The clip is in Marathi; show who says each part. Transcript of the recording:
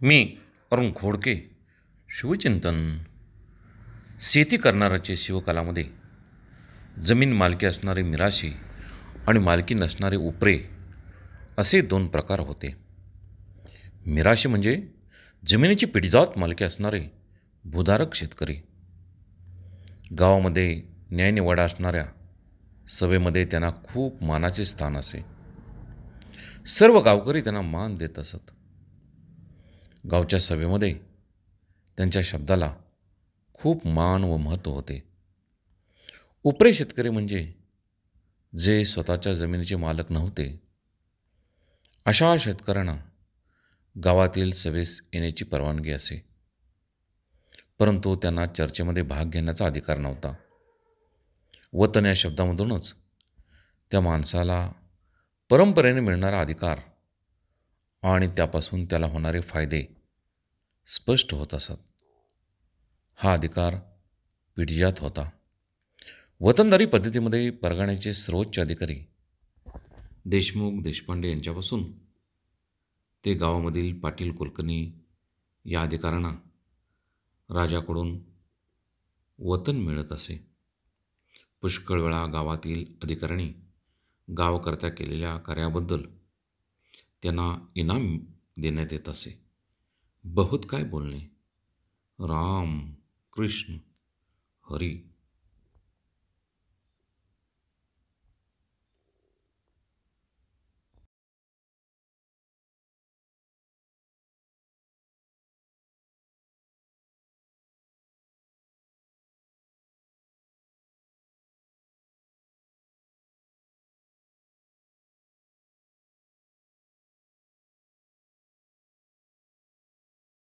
Speaker 1: मी अरुण खोडके. शिवचिंतन. शेती करणाऱ्याचे शिवकालामध्ये जमीन मालकी असणारे मिराशी आणि मालकी नसणारे उपरे असे दोन प्रकार होते. मिराशी म्हणजे जमिनीची पिढीजात मालकी असणारे भूधारक शेतकरी. गावामध्ये न्यायनिवाडा असणाऱ्या सभेमध्ये त्यांना खूप मानाचे स्थान असे. सर्व गावकरी त्यांना मान देत असत. गावच्या सभेमध्ये त्यांच्या शब्दाला खूप मान व महत्त्व होते. उपरे शेतकरी म्हणजे जे स्वतःच्या जमिनीचे मालक नव्हते, अशा शेतकऱ्यांना गावातील सभेस येण्याची परवानगी असे. परंतु त्यांना चर्चेमध्ये भाग घेण्याचा अधिकार नव्हता. वतन या शब्दामधूनच त्या माणसाला परंपरेने मिळणारा अधिकार आणि त्यापासून त्याला होणारे फायदे स्पष्ट होत असत. हा अधिकार पिढीजात होता. वतनदारी पद्धतीमध्ये परगण्याचे सर्वोच्च अधिकारी देशमुख देशपांडे यांच्यापासून ते गावामधील पाटील कुलकर्णी या अधिकाऱ्यांना राजाकडून वतन मिळत असे. पुष्कळ वेळा गावातील अधिकाऱ्यांनी गावकर्त्या केलेल्या कार्याबद्दल त्यांना इनाम देण्यात येत असे. बहुत काय बोलणे. राम कृष्ण हरी